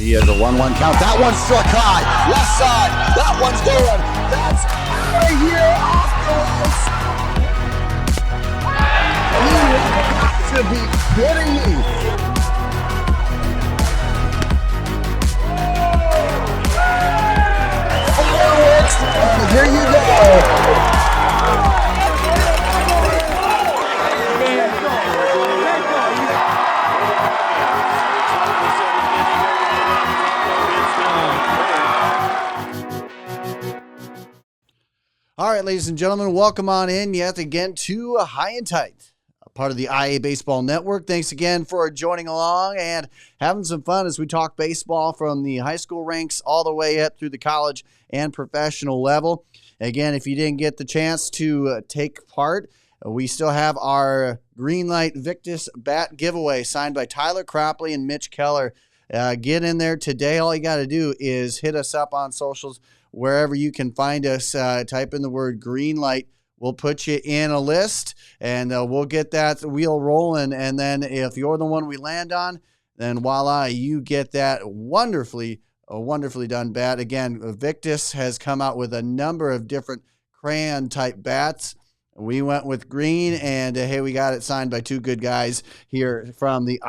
He has a 1-1 count. That one's struck high. Left side. That one's going. That's out of here off the ropes. You have to be kidding me. Fireworks. Here you go. All right, ladies and gentlemen, welcome on in yet again to High and Tight, a part of the IA Baseball Network. Thanks again for joining along and having some fun as we talk baseball from the high school ranks all the way up through the college and professional level. Again, if you didn't get the chance to take part, we still have our Greenlight Victus bat giveaway signed by Tyler Cropley and Mitch Keller. Get in there today. All you got to do is hit us up on socials. Wherever you can find us, type in the word Greenlight. We'll put you in a list, and we'll get that wheel rolling. And then if you're the one we land on, then voila, you get that wonderfully done bat. Again, Victus has come out with a number of different crayon-type bats. We went with green, and hey, we got it signed by two good guys here from the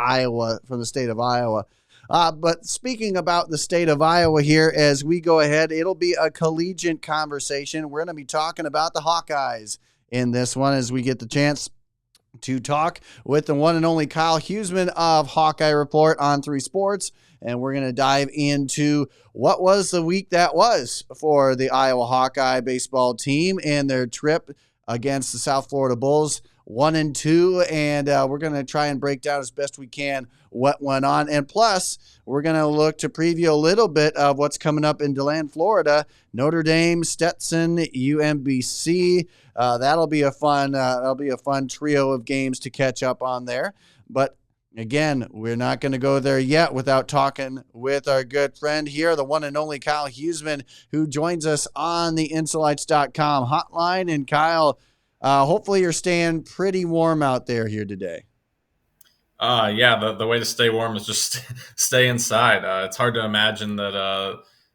state of Iowa. But speaking about the state of Iowa here, as we go ahead, it'll be a collegiate conversation. We're going to be talking about the Hawkeyes in this one as we get the chance to talk with the one and only Kyle Huesmann of Hawkeye Report on 3 Sports. And we're going to dive into what was the week that was for the Iowa Hawkeye baseball team and their trip against the South Florida Bulls. 1-2, and we're going to try and break down as best we can what went on. And plus, we're going to look to preview a little bit of what's coming up in DeLand, Florida. Notre Dame, Stetson, UMBC. That'll be a fun trio of games to catch up on there. But again, we're not going to go there yet without talking with our good friend here, the one and only Kyle Huesmann, who joins us on the Insolites.com hotline. And Kyle, hopefully you're staying pretty warm out there here today. Yeah, the way to stay warm is just stay inside. It's hard to imagine that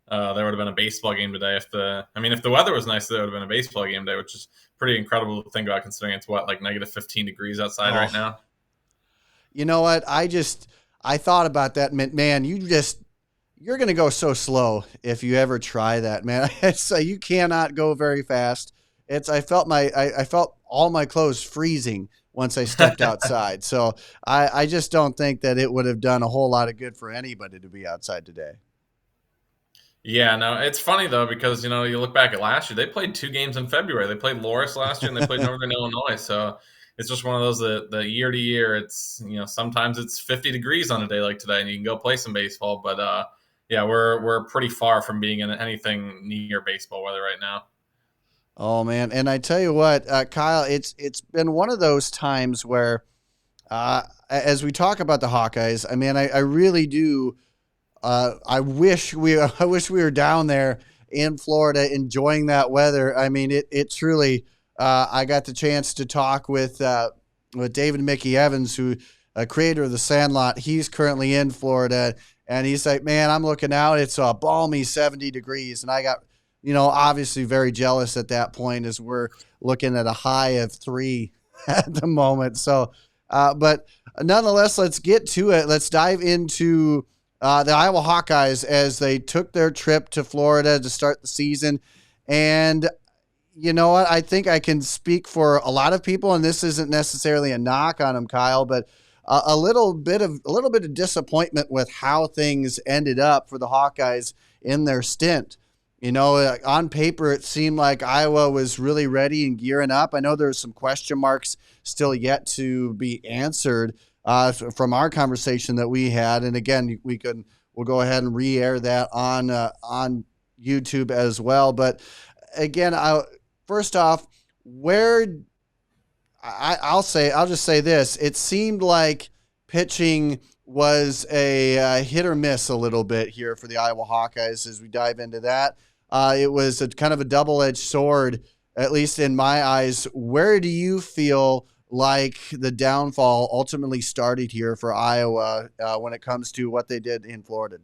there would have been a baseball game today. If the weather was nice, there would have been a baseball game today, which is pretty incredible to think about considering it's like negative 15 degrees outside right now. You know what? I thought about that. Man, you're going to go so slow if you ever try that, man. So you cannot go very fast. I felt all my clothes freezing once I stepped outside. So I just don't think that it would have done a whole lot of good for anybody to be outside today. Yeah, no, it's funny though, because, you look back at last year, they played 2 games in February. They played Loris last year and they played Northern Illinois. So it's just one of those that year to year, it's, sometimes it's 50 degrees on a day like today and you can go play some baseball. But yeah, we're pretty far from being in anything near baseball weather right now. Oh man. And I tell you what, Kyle, it's been one of those times where, as we talk about the Hawkeyes, I really do. I wish we were down there in Florida enjoying that weather. It truly, I got the chance to talk with David Mickey Evans, who creator of the Sandlot. He's currently in Florida and he's like, man, I'm looking out. It's a balmy 70 degrees. And I got, obviously very jealous at that point as we're looking at a high of 3 at the moment. So, but nonetheless, let's get to it. Let's dive into the Iowa Hawkeyes as they took their trip to Florida to start the season. And you know what? I think I can speak for a lot of people, and this isn't necessarily a knock on them, Kyle, but a little bit of disappointment with how things ended up for the Hawkeyes in their stint. On paper, it seemed like Iowa was really ready and gearing up. I know there's some question marks still yet to be answered from our conversation that we had. And again, we'll go ahead and re-air that on YouTube as well. But again, first off, I'll just say this: it seemed like pitching was a hit or miss a little bit here for the Iowa Hawkeyes as we dive into that. It was a kind of a double-edged sword, at least in my eyes. Where do you feel like the downfall ultimately started here for Iowa when it comes to what they did in Florida?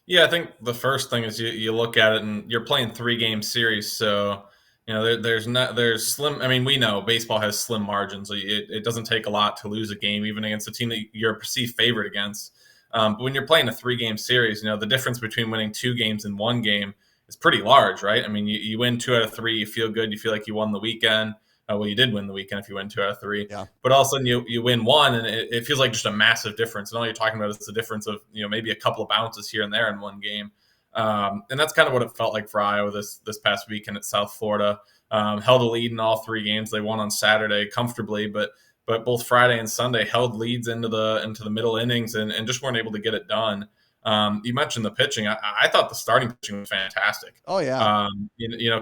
Yeah, I think the first thing is you look at it and you're playing 3-game series, so there's slim. I mean, we know baseball has slim margins. So it doesn't take a lot to lose a game, even against a team that you're a perceived favorite against. But when you're playing a 3-game series, the difference between winning 2 games and 1 game is pretty large, right? I mean, you win 2 out of 3, you feel good, you feel like you won the weekend. Well, you did win the weekend if you win 2 out of 3. Yeah. But all of a sudden you win one, and it feels like just a massive difference. And all you're talking about is the difference of maybe a couple of bounces here and there in one game. And that's kind of what it felt like for Iowa this past weekend at South Florida. Held a lead in all 3 games. They won on Saturday comfortably, but both Friday and Sunday held leads into the middle innings and just weren't able to get it done. You mentioned the pitching. I thought the starting pitching was fantastic. Oh yeah.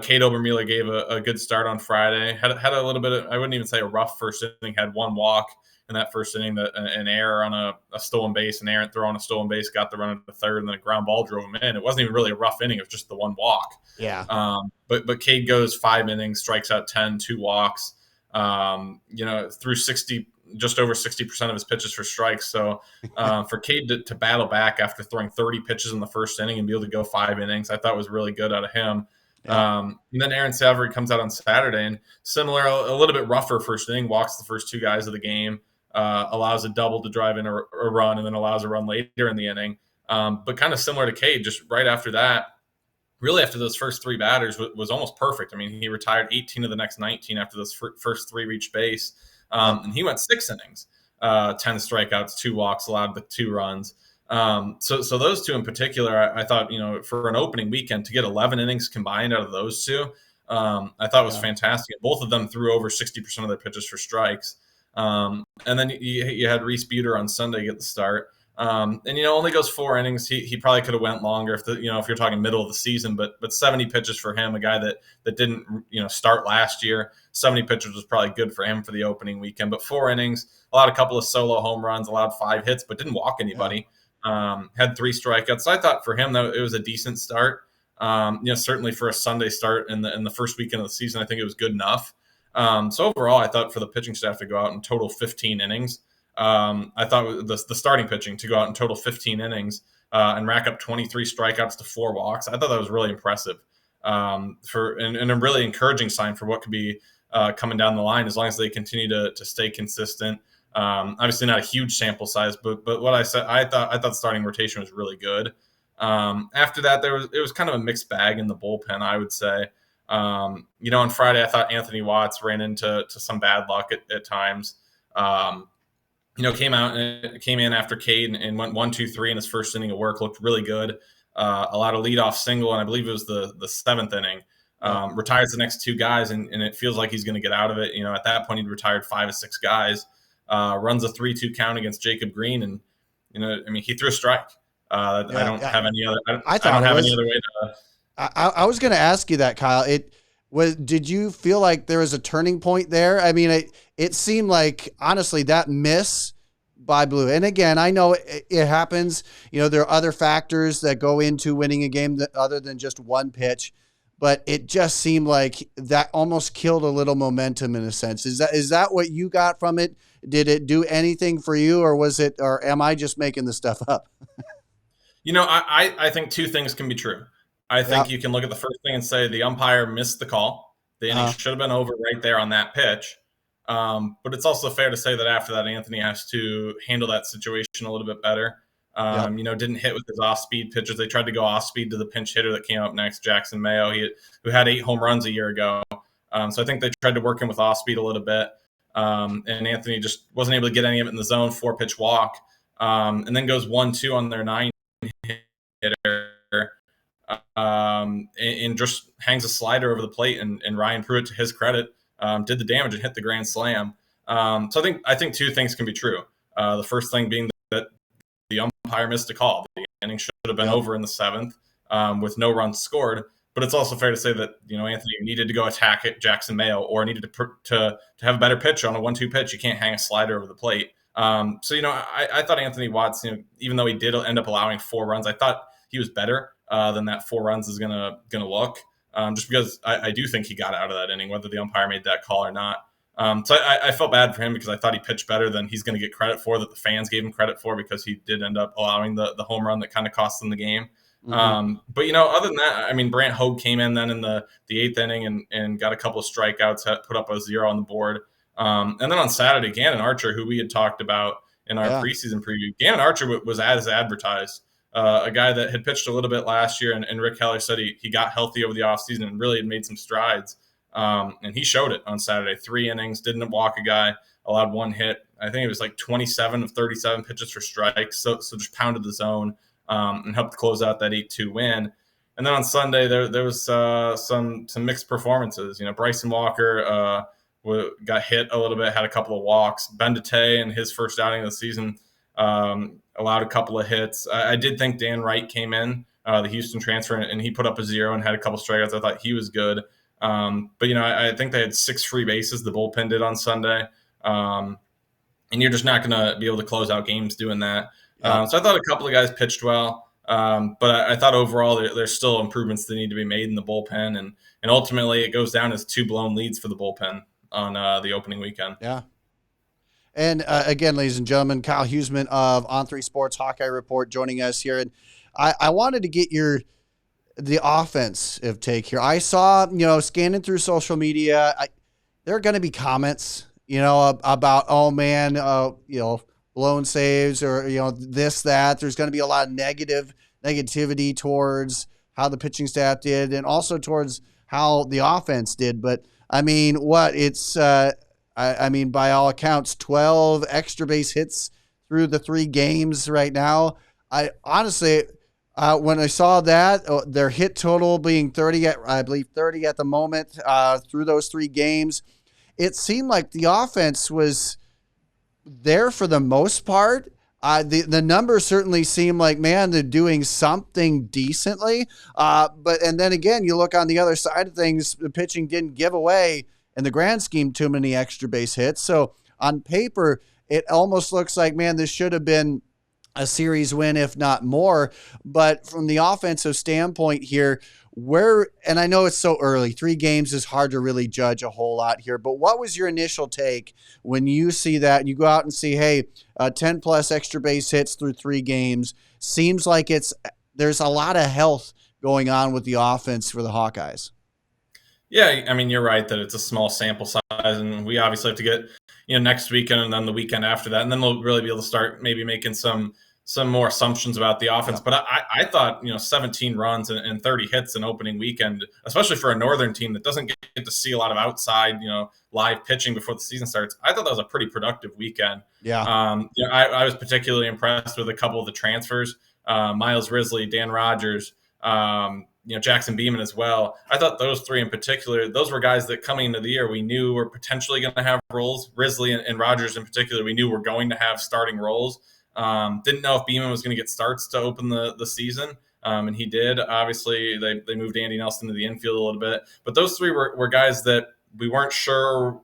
Kate Obermueller gave a good start on Friday. Had a little bit of, I wouldn't even say a rough first inning. Had one walk in that first inning, an error on a stolen base, an errant throw on a stolen base, got the run at the third, and then a ground ball drove him in. It wasn't even really a rough inning. It was just the one walk. Yeah. But Cade goes 5 innings, strikes out 10, 2 walks. Threw just over 60% of his pitches for strikes. So for Cade to battle back after throwing 30 pitches in the first inning and be able to go 5 innings, I thought was really good out of him. Yeah. And then Aaron Savory comes out on Saturday and similar, a little bit rougher first inning, walks the first 2 guys of the game, allows a double to drive in a run, and then allows a run later in the inning. But kind of similar to Cade, just right after that, really after those first 3 batters was almost perfect. I mean, he retired 18 of the next 19 after those first 3 reached base. And he went 6 innings, 10 strikeouts, 2 walks, allowed the 2 runs. So those 2 in particular, I thought, for an opening weekend to get 11 innings combined out of those 2, I thought was fantastic. Both of them threw over 60% of their pitches for strikes. And then you had Reese Buter on Sunday get the start. And only goes 4 innings. He probably could have went longer if you're talking middle of the season, but 70 pitches for him, a guy that didn't start last year. 70 pitches was probably good for him for the opening weekend. But 4 innings, allowed a couple of solo home runs, allowed 5 hits, but didn't walk anybody. Had 3 strikeouts. So I thought for him that it was a decent start. Certainly for a Sunday start in the first weekend of the season, I think it was good enough. So overall, I thought for the pitching staff to go out in total 15 innings. I thought the starting pitching to go out in total 15 innings and rack up 23 strikeouts to 4 walks. I thought that was really impressive and a really encouraging sign for what could be coming down the line as long as they continue to stay consistent. Obviously not a huge sample size, but what I said, I thought the starting rotation was really good. After that, it was kind of a mixed bag in the bullpen, I would say. On Friday, I thought Anthony Watts ran into some bad luck at times. Came in after Cade and went 1-2-3 in his first inning of work, looked really good. Allowed a leadoff single, and I believe it was the 7th inning. Retires the next 2 guys, and it feels like he's going to get out of it. At that point, he'd retired 5 of 6 guys. Runs a 3-2 count against Jacob Green, and he threw a strike. I don't have any other. I don't have any other way to. I was going to ask you that, Kyle. Did you feel like there was a turning point there? I mean, it seemed like, honestly, that miss by Blue. And again, I know it happens. There are other factors that go into winning a game other than just one pitch, but it just seemed like that almost killed a little momentum in a sense. Is that what you got from it? Did it do anything for you, or am I just making this stuff up? I think 2 things can be true. I think you can look at the first thing and say the umpire missed the call. The inning should have been over right there on that pitch. But it's also fair to say that after that, Anthony has to handle that situation a little bit better. Didn't hit with his off-speed pitches. They tried to go off-speed to the pinch hitter that came up next, Jackson Mayo, who had 8 home runs a year ago. So I think they tried to work him with off-speed a little bit. And Anthony just wasn't able to get any of it in the zone, 4-pitch walk. And then goes 1-2 on their 9 hitter. And just hangs a slider over the plate, and Ryan Pruitt, to his credit, did the damage and hit the grand slam. So I think 2 things can be true. The first thing being that the umpire missed a call. The inning should have been over in the 7th with no runs scored. But it's also fair to say that Anthony needed to go attack it, Jackson Mayo, or needed to have a better pitch on a 1-2 pitch. You can't hang a slider over the plate. I thought Anthony Watts, even though he did end up allowing 4 runs, I thought he was better than that 4 runs is gonna look. Just because I do think he got out of that inning, whether the umpire made that call or not. So I felt bad for him because I thought he pitched better than he's going to get credit for, that the fans gave him credit for, because he did end up allowing the home run that kind of cost them the game. Hmm. But other than that, I mean, Brant Hogue came in then in the eighth inning and got a couple of strikeouts, put up a 0 on the board. And then on Saturday, Gannon Archer, who we had talked about in our Yeah. preseason preview, Gannon Archer was as advertised. A guy that had pitched a little bit last year, and Rick Heller said he got healthy over the offseason and really had made some strides. And he showed it on Saturday. 3 innings, didn't walk a guy, allowed 1 hit. I think it was like 27 of 37 pitches for strikes. So just pounded the zone and helped close out that 8-2 win. And then on Sunday, there was some mixed performances. Bryson Walker got hit a little bit, had a couple of walks. Ben DeTay in his first outing of the season allowed a couple of hits. I did think Dan Wright came in, the Houston transfer, and he put up a 0 and had a couple strikeouts. I thought he was good. But I think they had 6 free bases. The bullpen did on Sunday, and you're just not going to be able to close out games doing that. Yeah. So I thought a couple of guys pitched well, but I thought overall there's still improvements that need to be made in the bullpen, and ultimately it goes down as 2 blown leads for the bullpen on the opening weekend. Yeah. And again, ladies and gentlemen, Kyle Huesmann of On3 Sports Hawkeye Report joining us here. And I wanted to get the offensive take here. I saw, scanning through social media, there are going to be comments, about, oh man, blown saves or, this, that. There's going to be a lot of negativity towards how the pitching staff did and also towards how the offense did. But I mean, I mean, by all accounts, 12 extra base hits through the 3 games right now. I honestly, when I saw that, their hit total being 30, I believe 30 at the moment through those 3 games, it seemed like the offense was there for the most part. The numbers certainly seem like, man, they're doing something decently. And then again, you look on the other side of things, the pitching didn't give away in the grand scheme too many extra base hits. So on paper, it almost looks like, man, this should have been a series win, if not more. But from the offensive standpoint here, and I know it's so early, 3 games is hard to really judge a whole lot here, but what was your initial take when you see that and you go out and see, hey, 10 plus extra base hits through 3 games? Seems like there's a lot of health going on with the offense for the Hawkeyes. Yeah, I mean, you're right that it's a small sample size, and we obviously have to get next weekend and then the weekend after that, and then we'll really be able to start maybe making some more assumptions about the offense. Yeah. But I thought 17 runs and 30 hits in opening weekend, especially for a northern team that doesn't get to see a lot of outside live pitching before the season starts. I thought that was a pretty productive weekend. Yeah. I was particularly impressed with a couple of the transfers, Miles Risley, Dan Rogers. Jackson Beeman as well. I thought those 3 in particular, those were guys that coming into the year we knew were potentially going to have roles. Risley and Rogers in particular, we knew were going to have starting roles. Didn't know if Beeman was going to get starts to open the season, and he did. Obviously, they moved Andy Nelson to the infield a little bit. But those 3 were guys that we weren't sure,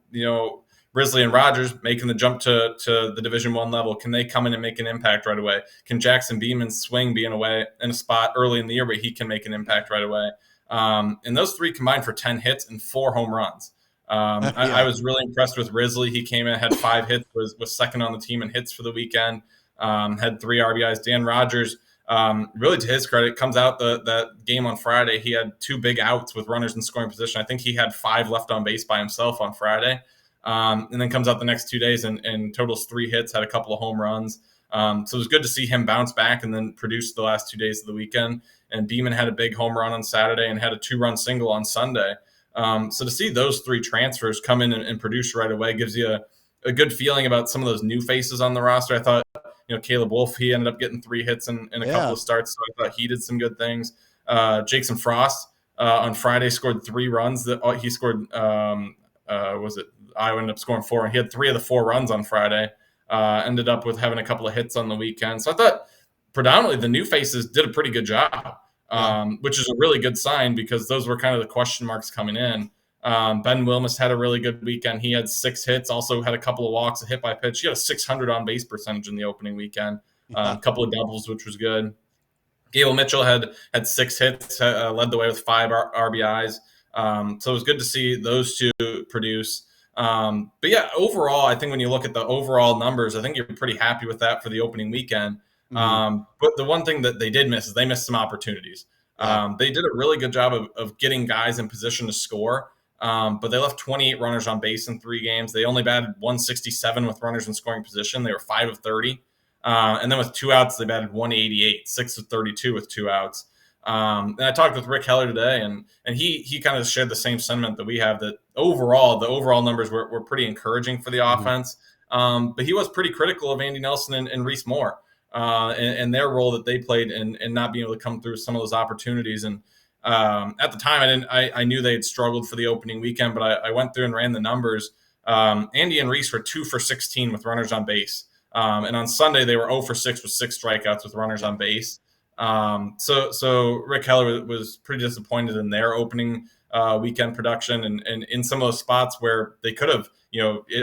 Risley and Rogers making the jump to the Division I level. Can they come in and make an impact right away? Can Jackson Beeman's swing be in a spot early in the year where he can make an impact right away? And those 3 combined for 10 hits and 4 home runs. Yeah. I was really impressed with Risley. He came in, had 5 hits, was second on the team in hits for the weekend, had 3 RBIs. Dan Rogers, really to his credit, comes out that game on Friday. He had 2 big outs with runners in scoring position. I think he had 5 left on base by himself on Friday. And then comes out the next 2 days and totals 3 hits, had a couple of home runs. So it was good to see him bounce back and then produce the last 2 days of the weekend. And Beeman had a big home run on Saturday and had a 2-run single on Sunday. So to see those 3 transfers come in and produce right away gives you a good feeling about some of those new faces on the roster. I thought, Caleb Wolf, he ended up getting 3 hits in a couple of starts. So I thought he did some good things. Jason Frost on Friday scored 3 runs. He scored, Iowa ended up scoring 4, and he had 3 of the 4 runs on Friday. Ended up with having a couple of hits on the weekend. So I thought predominantly the new faces did a pretty good job, which is a really good sign because those were kind of the question marks coming in. Ben Wilmus had a really good weekend. He had 6 hits, also had a couple of walks, a hit by pitch. He had a 600 on base percentage in the opening weekend, a couple of doubles, which was good. Gable Mitchell had 6 hits, led the way with 5 RBIs. So it was good to see those 2 produce. But yeah, overall, I think when you look at the overall numbers, I think you're pretty happy with that for the opening weekend. Mhm. But the one thing that they did miss is they missed some opportunities. Yeah. They did a really good job of getting guys in position to score, but they left 28 runners on base in 3 games. They only batted 167 with runners in scoring position. They were 5 of 30. And then with 2 outs, they batted 188, 6 of 32 with 2 outs. And I talked with Rick Heller today, and he kind of shared the same sentiment that we have, that overall, the overall numbers were pretty encouraging for the Mhm. offense. But he was pretty critical of Andy Nelson and Reese Moore and their role that they played in not being able to come through some of those opportunities. And at the time, I knew they had struggled for the opening weekend, but I went through and ran the numbers. Andy and Reese were 2 for 16 with runners on base. And on Sunday, they were 0 for 6 with 6 strikeouts with runners on base. So Rick Heller was pretty disappointed in their opening weekend production, and in some of those spots where they could have,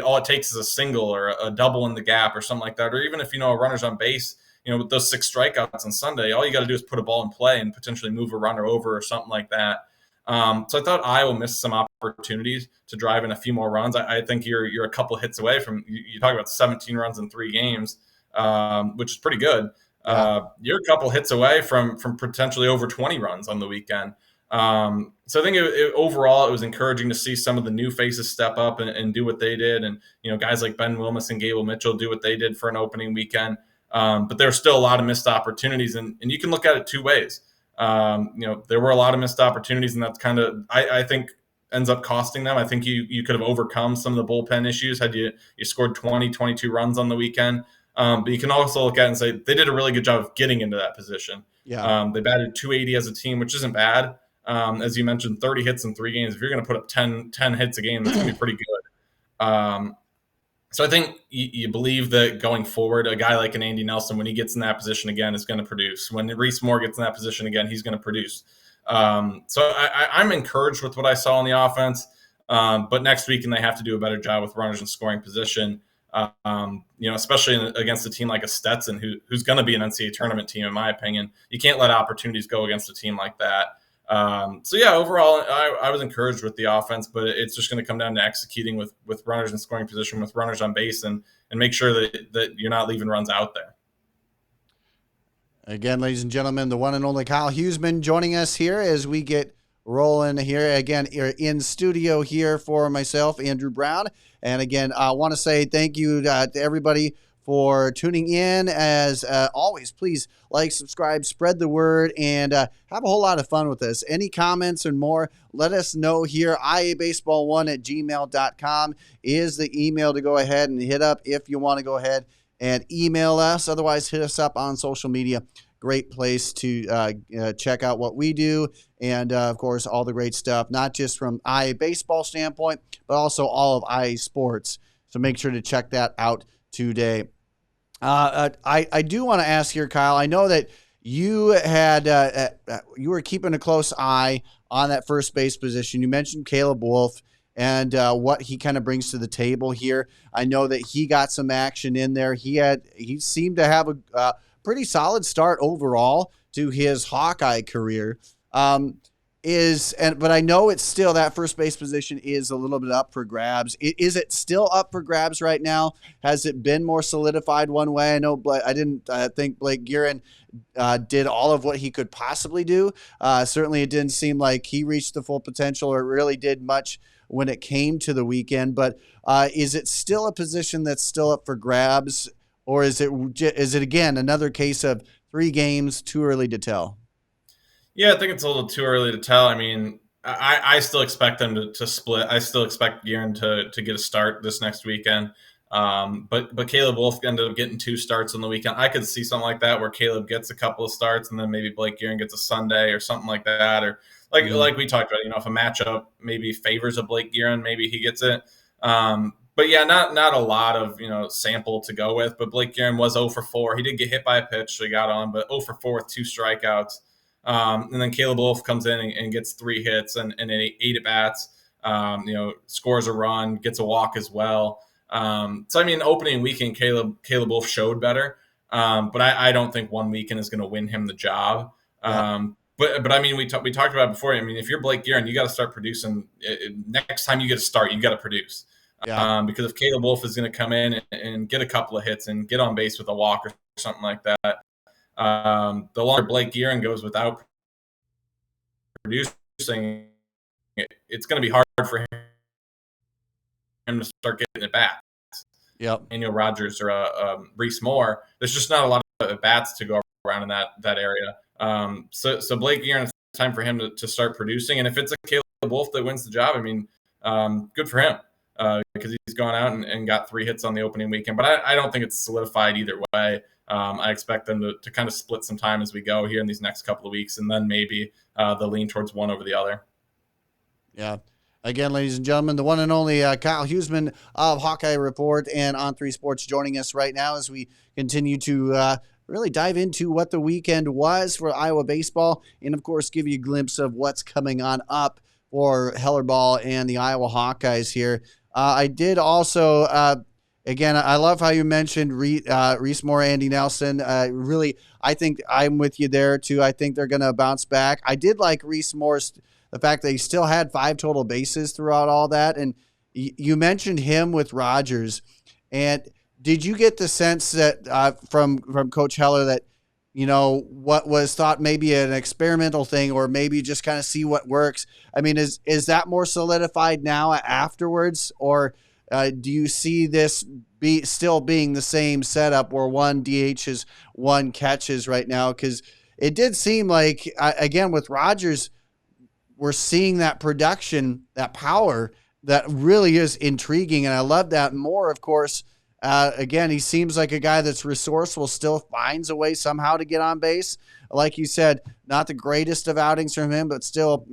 all it takes is a single or a double in the gap or something like that, or even if a runner's on base, with those 6 strikeouts on Sunday, all you got to do is put a ball in play and potentially move a runner over or something like that. So I thought Iowa missed some opportunities to drive in a few more runs. I think you're a couple hits away from, you talk about 17 runs in 3 games, which is pretty good. Yeah. You're a couple hits away from potentially over 20 runs on the weekend. So I think overall it was encouraging to see some of the new faces step up and do what they did, and guys like Ben Wilmus and Gable Mitchell do what they did for an opening weekend. But there's still a lot of missed opportunities, and you can look at it 2 ways. There were a lot of missed opportunities, and that's kind of, I think, ends up costing them. I think you could have overcome some of the bullpen issues had you scored 20, 22 runs on the weekend. But you can also look at it and say they did a really good job of getting into that position. Yeah. They batted 280 as a team, which isn't bad. As you mentioned, 30 hits in 3 games. If you're going to put up 10 hits a game, that's going to be pretty good. So I think you believe that going forward, a guy like an Andy Nelson, when he gets in that position again, is going to produce. When Reese Moore gets in that position again, he's going to produce. So I'm encouraged with what I saw in the offense. But next week, and they have to do a better job with runners in scoring position. Especially against a team like a Stetson, who's going to be an NCAA tournament team, in my opinion. You can't let opportunities go against a team like that. Overall, I was encouraged with the offense, but it's just going to come down to executing with runners in scoring position, with runners on base, and make sure that you're not leaving runs out there. Again, ladies and gentlemen, the one and only Kyle Huesmann joining us here as we get rolling here. Again, in studio here for myself, Andrew Brown. And again, I want to say thank you to everybody for tuning in. As always, please like, subscribe, spread the word, and have a whole lot of fun with this. Any comments and more, let us know here. iabaseball1@gmail.com is the email to go ahead and hit up if you want to go ahead and email us. Otherwise, hit us up on social media. Great place to check out what we do, and of course, all the great stuff, not just from IA baseball standpoint, but also all of IA sports. So make sure to check that out today. I do want to ask here, Kyle. I know that you had you were keeping a close eye on that first base position. You mentioned Caleb Wolf and what he kind of brings to the table here. I know that he got some action in there. He seemed to have a pretty solid start overall to his Hawkeye career. But I know it's still, that first base position is a little bit up for grabs. Is it still up for grabs right now? Has it been more solidified one way? I know I didn't think Blake Guerin did all of what he could possibly do. Certainly it didn't seem like he reached the full potential or really did much when it came to the weekend. But is it still a position that's still up for grabs? Or is it again another case of 3 games, too early to tell? Yeah, I think it's a little too early to tell. I mean, I still expect them to split. I still expect Guerin to get a start this next weekend. But Caleb Wolf ended up getting 2 starts on the weekend. I could see something like that where Caleb gets a couple of starts and then maybe Blake Guerin gets a Sunday or something like that. Or like we talked about, if a matchup maybe favors a Blake Guerin, maybe he gets it. But yeah, not a lot of sample to go with. But Blake Guerin was 0 for 4. He did get hit by a pitch, so he got on, but 0 for 4 with 2 strikeouts. And then Caleb Wolf comes in and gets 3 hits and 8 at bats. Scores a run, gets a walk as well. So I mean, opening weekend, Caleb Wolf showed better, but I don't think one weekend is going to win him the job. Yeah. But I mean, we talked about it before. I mean, if you're Blake Guerin, you got to start producing. Next time you get a start, you got to produce. Yeah. Because if Caleb Wolf is going to come in and get a couple of hits and get on base with a walk or something like that, The longer Blake Gearin goes without producing, it's going to be hard for him to start getting it back. Yep. Daniel Rogers or Reese Moore, there's just not a lot of bats to go around in that area. So Blake Gearin, it's time for him to start producing. And if it's a Caleb Wolf that wins the job, I mean, good for him because he's gone out and got 3 hits on the opening weekend. But I don't think it's solidified either way. I expect them to kind of split some time as we go here in these next couple of weeks, and then maybe they'll lean towards one over the other. Yeah. Again, ladies and gentlemen, the one and only Kyle Huesmann of Hawkeye Report and On3 Sports joining us right now as we continue to really dive into what the weekend was for Iowa baseball and, of course, give you a glimpse of what's coming on up for Hellerball and the Iowa Hawkeyes here. I did also, again, I love how you mentioned Reese Moore, Andy Nelson. Really, I think I'm with you there, too. I think they're going to bounce back. I did like Reese Moore's the fact that he still had 5 total bases throughout all that. And you mentioned him with Rogers. And did you get the sense that from Coach Heller that, you know, what was thought maybe an experimental thing or maybe just kind of see what works? I mean, is that more solidified now afterwards? Or do you see this still being the same setup where 1 DHs, 1 catches right now? Because it did seem like, again, with Rogers, we're seeing that production, that power that really is intriguing. And I love that. More, of course, again, he seems like a guy that's resourceful, still finds a way somehow to get on base. Like you said, not the greatest of outings from him, but still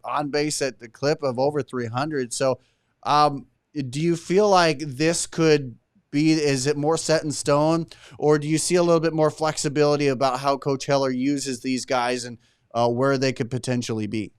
on base at the clip of over 300. So do you feel like this could be, is it more set in stone, or do you see a little bit more flexibility about how Coach Heller uses these guys and where they could potentially be?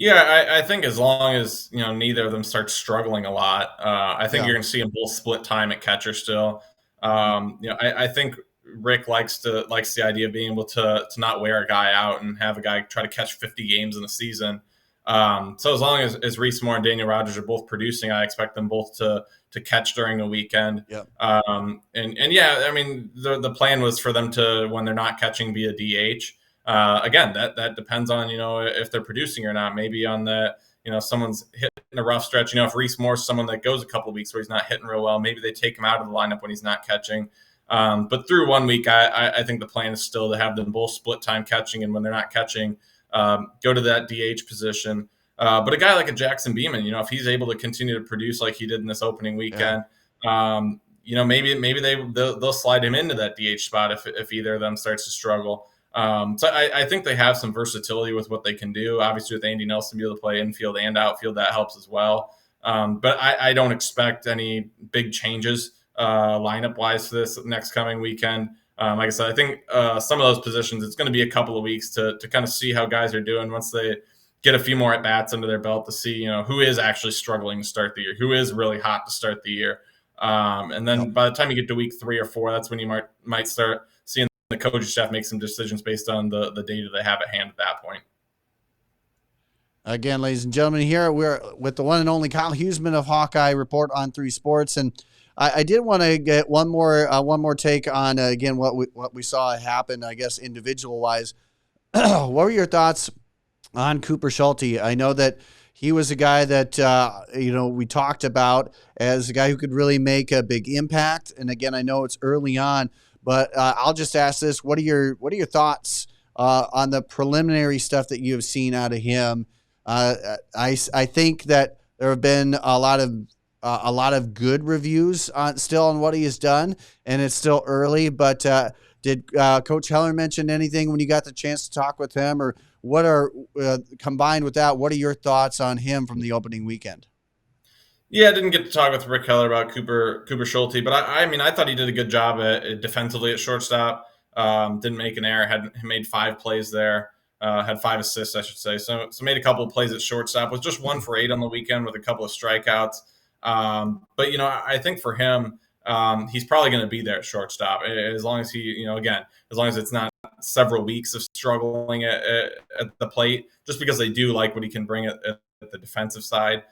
Yeah, I think as long as neither of them start struggling a lot, I think Yeah. you're going to see them both split time at catcher still. I think Rick likes the idea of being able to not wear a guy out and have a guy try to catch 50 games in a season. So as long as Reese Moore and Daniel Rogers are both producing, I expect them both to catch during the weekend. Yeah. And yeah, I mean the plan was for them to, when they're not catching, be a DH. Again, that depends on if they're producing or not. Maybe on the someone's hitting a rough stretch. If Reese Moore's someone that goes a couple of weeks where he's not hitting real well, maybe they take him out of the lineup when he's not catching. But through 1 week, I think the plan is still to have them both split time catching, and when they're not catching, go to that DH position. But a guy like a Jackson Beeman, if he's able to continue to produce like he did in this opening weekend, maybe they'll slide him into that DH spot if either of them starts to struggle. So I think they have some versatility with what they can do. Obviously, with Andy Nelson be able to play infield and outfield, that helps as well. But I don't expect any big changes lineup-wise for this next coming weekend. Like I said, I think some of those positions, it's going to be a couple of weeks to kind of see how guys are doing once they get a few more at-bats under their belt to see who is actually struggling to start the year, who is really hot to start the year. And then by the time you get to week 3 or 4, that's when you might start seeing the coaching staff make some decisions based on the data they have at hand at that point. Again, ladies and gentlemen, here we're with the one and only Kyle Huesmann of Hawkeye Report on 3 Sports, and I did want to get one more take on again what we saw happen, I guess individual wise. What were your thoughts on Cooper Schulte? I know that he was a guy that we talked about as a guy who could really make a big impact, and again, I know it's early on. But I'll just ask this: what are your thoughts on the preliminary stuff that you have seen out of him? I think that there have been a lot of good reviews still on what he has done, and it's still early. But did Coach Heller mention anything when you got the chance to talk with him, or what are combined with that? What are your thoughts on him from the opening weekend? Yeah, I didn't get to talk with Rick Keller about Cooper Schulte, but I mean, I thought he did a good job defensively at shortstop. Didn't make an error. Had made 5 plays there. Had 5 assists, I should say. So made a couple of plays at shortstop. Was just 1 for 8 on the weekend with a couple of strikeouts. But I think for him, he's probably going to be there at shortstop as long as he, as long as it's not several weeks of struggling at the plate. Just because they do like what he can bring at the defensive side.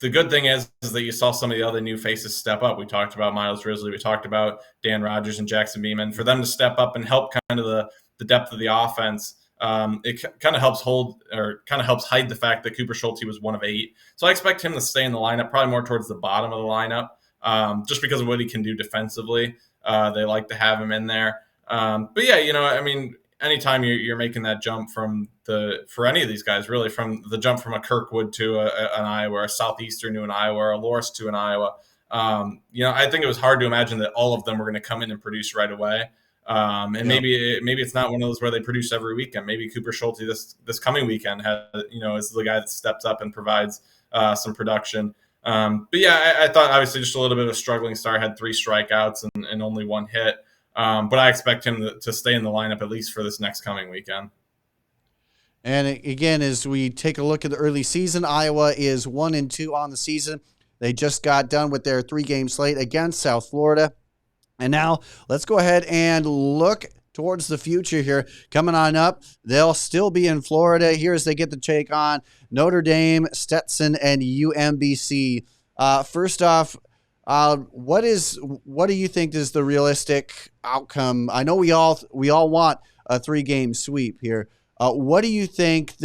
the good thing is that you saw some of the other new faces step up. We talked about Miles Risley. We talked about Dan Rogers and Jackson Beeman. For them to step up and help kind of the depth of the offense, it kind of helps hide the fact that Cooper Schulte was 1 of 8. So I expect him to stay in the lineup, probably more towards the bottom of the lineup, just because of what he can do defensively. They like to have him in there. But yeah, I mean, anytime you're making that jump for any of these guys, really, from the jump from a Kirkwood to an Iowa, or a Southeastern to an Iowa, or a Loras to an Iowa, I think it was hard to imagine that all of them were going to come in and produce right away. And maybe it's not one of those where they produce every weekend. Maybe Cooper Schulte this coming weekend is the guy that steps up and provides some production. But yeah, I thought obviously just a little bit of a struggling start. Had 3 strikeouts and only 1 hit. But I expect him to stay in the lineup at least for this next coming weekend. And again, as we take a look at the early season, Iowa is 1-2 on the season. They just got done with their 3-game slate against South Florida. And now let's go ahead and look towards the future here. Coming on up, they'll still be in Florida here as they get to take on Notre Dame, Stetson, and UMBC. First off, what do you think is the realistic outcome? I know we all want a 3-game sweep here. What do you think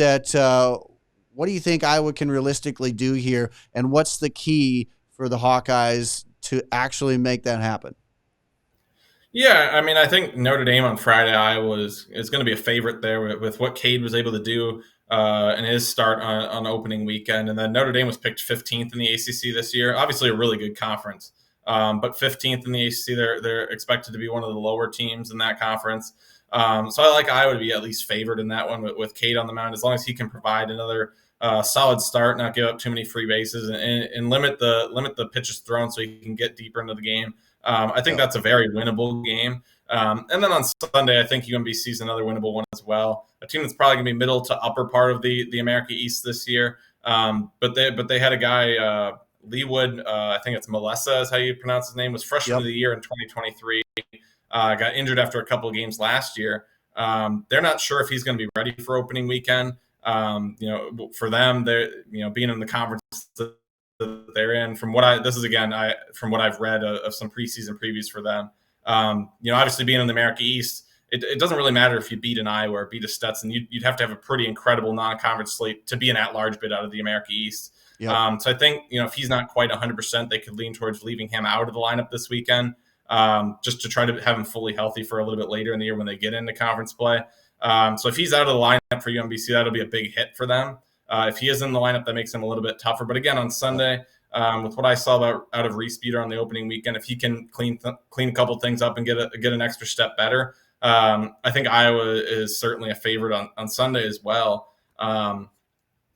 Iowa can realistically do here, and what's the key for the Hawkeyes to actually make that happen? Yeah, I mean, I think Notre Dame on Friday, Iowa is going to be a favorite there with what Cade was able to do in his start on opening weekend. And then Notre Dame was picked 15th in the ACC this year. Obviously, a really good conference, but 15th in the ACC. They're expected to be one of the lower teams in that conference. So I like Iowa to be at least favored in that one with Cade on the mound, as long as he can provide another solid start, not give up too many free bases, and limit the pitches thrown so he can get deeper into the game. I think that's a very winnable game. And then on Sunday, I think UMBC is another winnable one as well. A team that's probably going to be middle to upper part of the America East this year. But they had a guy, Leewood, I think it's Melessa is how you pronounce his name, was freshman of the year in 2023. Got injured after a couple of games last year. They're not sure if he's going to be ready for opening weekend. For them, they're being in the conference that they're in. From what I've read of some preseason previews for them. Obviously being in the America East, it doesn't really matter if you beat an Iowa or beat a Stetson. You'd have to have a pretty incredible non-conference slate to be an at-large bid out of the America East. Yep. So I think if he's not quite 100%, they could lean towards leaving him out of the lineup this weekend. Just to try to have him fully healthy for a little bit later in the year when they get into conference play. So if he's out of the lineup for UMBC, that'll be a big hit for them. If he is in the lineup, that makes him a little bit tougher. But again, on Sunday, with what I saw out of Reese Beater on the opening weekend, if he can clean a couple things up and get an extra step better, I think Iowa is certainly a favorite on Sunday as well.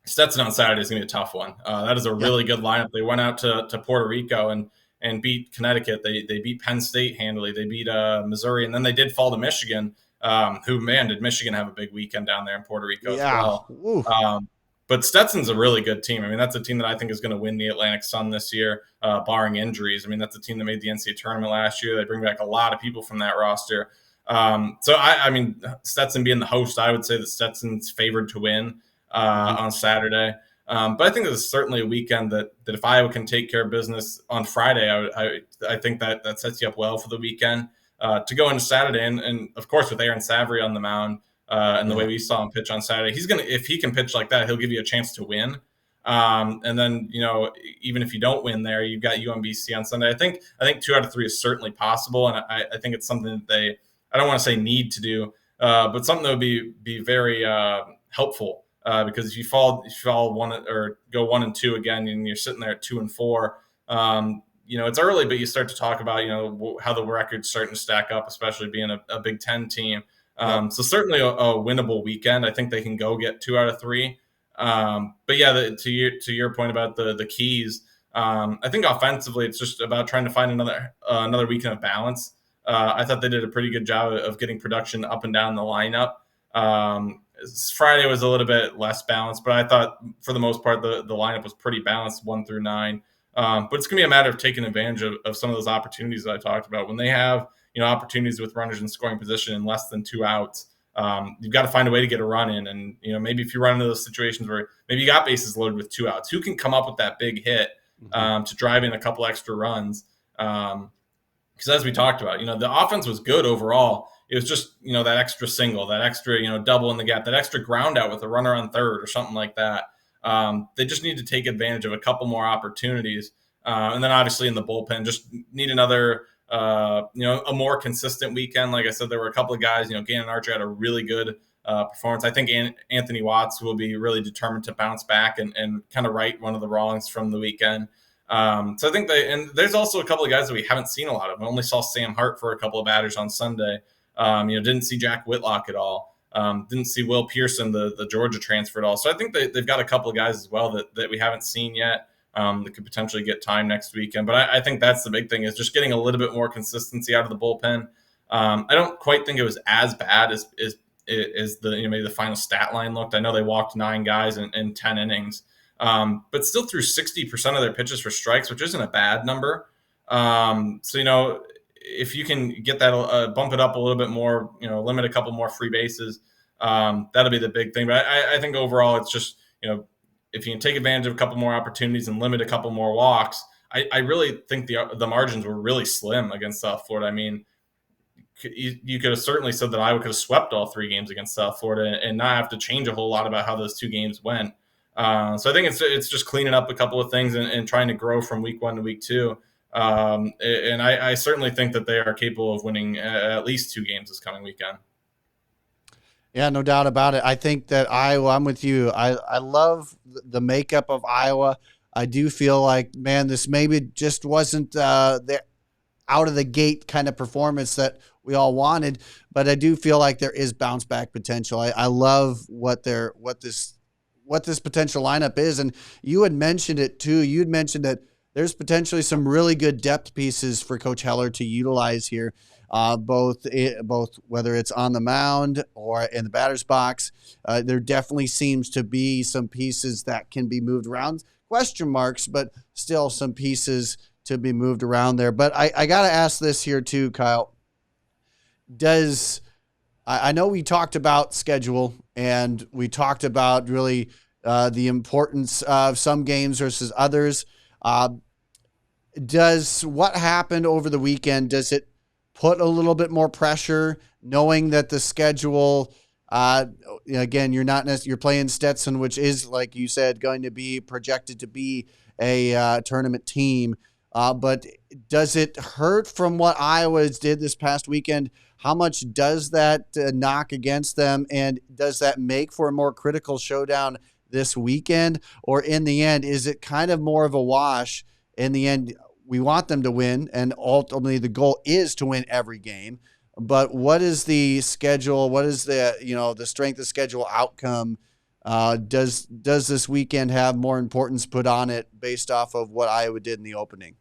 Stetson on Saturday is going to be a tough one. That is a really good lineup. They went out to Puerto Rico and beat Connecticut. They beat Penn State handily. They beat Missouri, and then they did fall to Michigan. Did Michigan have a big weekend down there in Puerto Rico as well. But Stetson's a really good team. I mean, that's a team that I think is going to win the Atlantic Sun this year, barring injuries. I mean, that's a team that made the NCAA tournament last year. They bring back a lot of people from that roster. So I mean, Stetson being the host, I would say that Stetson's favored to win on Saturday. But I think this is certainly a weekend that if Iowa can take care of business on Friday, I think that sets you up well for the weekend to go into Saturday. And of course, with Aaron Savary on the mound and the way we saw him pitch on Saturday, if he can pitch like that, he'll give you a chance to win. And then, even if you don't win there, you've got UMBC on Sunday. I think 2 out of 3 is certainly possible. And I think it's something that I don't want to say need to do, but something that would be very helpful. Because if you fall one or go 1-2 again, and you're sitting there at 2-4, it's early, but you start to talk about how the record's starting to stack up, especially being a Big Ten team. So certainly a winnable weekend. I think they can go get 2 out of 3. But yeah, to your point about the keys, I think offensively it's just about trying to find another weekend of balance. I thought they did a pretty good job of getting production up and down the lineup. Friday was a little bit less balanced, but I thought for the most part the lineup was pretty balanced 1 through 9. But it's going to be a matter of taking advantage of some of those opportunities that I talked about. When they have opportunities with runners in scoring position and less than 2 outs, You've got to find a way to get a run in. And, maybe if you run into those situations where maybe you got bases loaded with 2 outs, who can come up with that big hit to drive in a couple extra runs? Because as we talked about, the offense was good overall. It was just, that extra single, that extra, double in the gap, that extra ground out with a runner on third or something like that. They just need to take advantage of a couple more opportunities. And then obviously in the bullpen, just need another, a more consistent weekend. Like I said, there were a couple of guys, Gannon Archer had a really good performance. I think Anthony Watts will be really determined to bounce back and kind of right one of the wrongs from the weekend. So I think and there's also a couple of guys that we haven't seen a lot of. I only saw Sam Hart for a couple of batters on Sunday. Didn't see Jack Whitlock at all. Didn't see Will Pearson, the Georgia transfer at all. So I think they've got a couple of guys as well that we haven't seen yet that could potentially get time next weekend. But I think that's the big thing, is just getting a little bit more consistency out of the bullpen. I don't quite think it was as bad as the maybe the final stat line looked. I know they walked 9 guys in 10 innings. But still threw 60% of their pitches for strikes, which isn't a bad number. So, if you can get that, bump it up a little bit more, limit a couple more free bases, that'll be the big thing. But I think overall it's just, if you can take advantage of a couple more opportunities and limit a couple more walks, I really think the margins were really slim against South Florida. I mean, you could have certainly said that Iowa could have swept all 3 games against South Florida and not have to change a whole lot about how those 2 games went. So I think it's just cleaning up a couple of things and trying to grow from week 1 to week 2. And I certainly think that they are capable of winning at least 2 games this coming weekend. Yeah, no doubt about it. I think that Iowa, I'm with you. I love the makeup of Iowa. I do feel like, man, this maybe just wasn't the out of the gate kind of performance that we all wanted, but I do feel like there is bounce back potential. I love what this potential lineup is. And you had mentioned it too. You'd mentioned that there's potentially some really good depth pieces for Coach Heller to utilize here, both whether it's on the mound or in the batter's box. There definitely seems to be some pieces that can be moved around. Question marks, but still some pieces to be moved around there. But I got to ask this here too, Kyle. I know we talked about schedule and we talked about really the importance of some games versus others. Does what happened over the weekend, does it put a little bit more pressure knowing that the schedule, again, you're playing Stetson, which is, like you said, going to be projected to be a tournament team. But does it hurt from what Iowa did this past weekend? How much does that knock against them? And does that make for a more critical showdown this weekend? Or in the end, is it kind of more of a wash? In the end, we want them to win, and ultimately the goal is to win every game. But what is the schedule? What is the strength of schedule outcome? Does this weekend have more importance put on it based off of what Iowa did in the opening?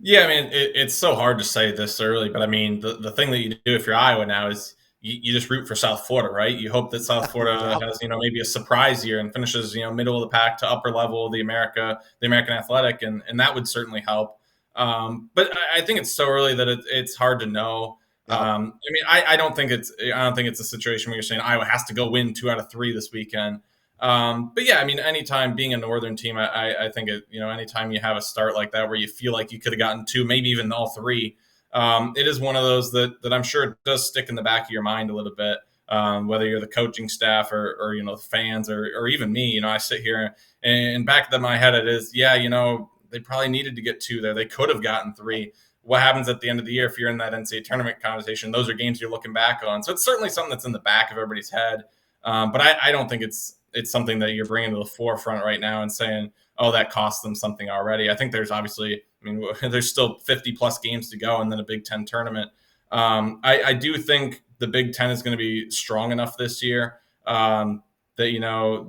Yeah, I mean, it's so hard to say this early, but I mean, the thing that you do if you're Iowa now is you just root for South Florida, right? You hope that South Florida has, maybe a surprise year and finishes, middle of the pack to upper level of the American Athletic, and that would certainly help. But I think it's so early that it's hard to know. I mean, I don't think it's a situation where you're saying Iowa has to go win 2 out of 3 this weekend. But yeah, I mean, anytime being a Northern team, I think anytime you have a start like that where you feel like you could have gotten 2, maybe even all 3, it is one of those that I'm sure it does stick in the back of your mind a little bit. Whether you're the coaching staff or the fans or even me, I sit here and back of my head it is, they probably needed to get 2 there. They could have gotten 3. What happens at the end of the year if you're in that NCAA tournament conversation? Those are games you're looking back on. So it's certainly something that's in the back of everybody's head. But I don't think it's something that you're bringing to the forefront right now and saying, oh, that cost them something already. I think there's obviously, there's still 50 plus games to go and then a Big Ten tournament. I do think the Big Ten is going to be strong enough this year that,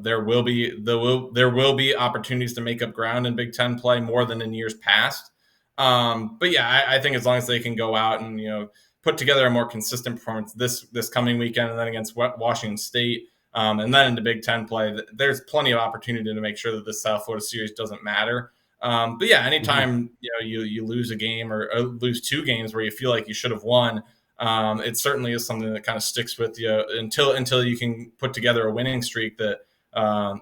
there will be opportunities to make up ground in Big Ten play more than in years past. But yeah, I think as long as they can go out and, put together a more consistent performance this coming weekend and then against Washington State, and then into Big Ten play, there's plenty of opportunity to make sure that this South Florida series doesn't matter. But yeah, anytime you lose a game or lose 2 games where you feel like you should have won, it certainly is something that kind of sticks with you until you can put together a winning streak that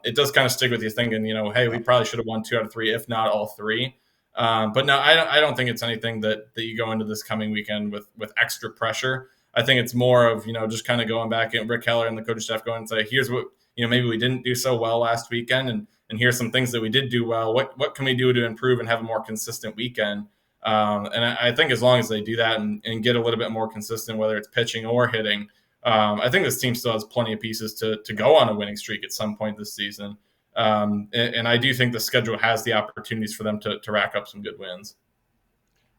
it does kind of stick with you thinking, hey, we probably should have won 2 out of 3, if not all 3. But no, I don't think it's anything that you go into this coming weekend with extra pressure. I think it's more of, just kind of going back and Rick Heller and the coaching staff going and say, here's what, maybe we didn't do so well last weekend. And here's some things that we did do well. What can we do to improve and have a more consistent weekend? And I think as long as they do that and get a little bit more consistent, whether it's pitching or hitting, I think this team still has plenty of pieces to go on a winning streak at some point this season. And I do think the schedule has the opportunities for them to rack up some good wins.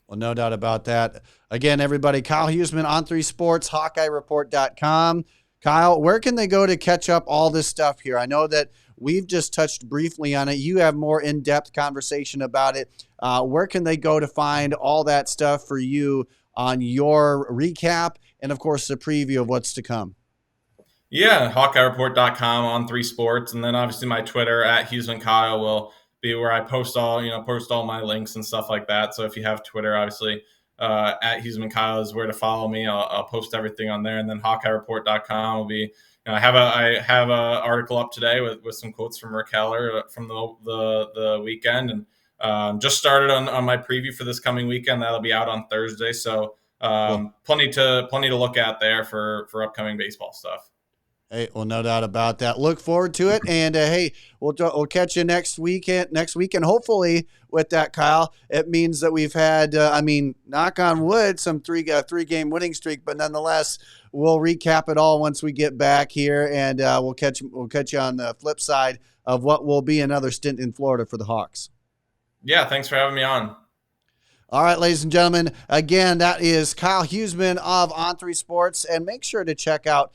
Well, no doubt about that. Again, everybody, Kyle Huesmann, On3 Sports, HawkeyeReport.com. Kyle, where can they go to catch up all this stuff here? I know that we've just touched briefly on it. You have more in-depth conversation about it. Where can they go to find all that stuff for you on your recap and, of course, the preview of what's to come? Yeah, HawkeyeReport.com, On3 Sports, and then obviously my Twitter at HuesmanKyle will be where I post all my links and stuff like that. So if you have Twitter, obviously at HuesmanKyle is where to follow me. I'll post everything on there, and then HawkeyeReport.com will be. I have a article up today with some quotes from Rick Heller from the weekend, and just started on my preview for this coming weekend. That'll be out on Thursday. So plenty to look at there for upcoming baseball stuff. Hey, well, no doubt about that. Look forward to it, and hey, we'll catch you next weekend. Hopefully, with that, Kyle, it means that we've had, knock on wood, some three-game winning streak. But nonetheless, we'll recap it all once we get back here, and we'll catch you on the flip side of what will be another stint in Florida for the Hawks. Yeah, thanks for having me on. All right, ladies and gentlemen, again, that is Kyle Huesmann of On3 Sports, and make sure to check out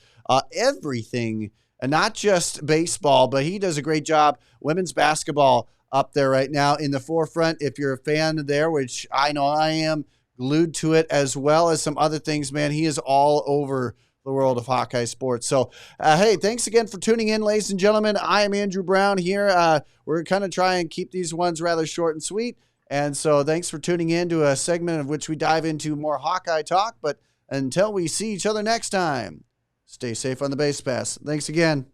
everything, and not just baseball, but he does a great job. Women's basketball up there right now in the forefront. If you're a fan there, which I know I am, glued to it, as well as some other things, man, he is all over the world of Hawkeye sports. So, hey, thanks again for tuning in, ladies and gentlemen. I am Andrew Brown here. We're kind of trying and keep these ones rather short and sweet. And so thanks for tuning in to a segment of which we dive into more Hawkeye talk. But until we see each other next time, stay safe on the base pass. Thanks again.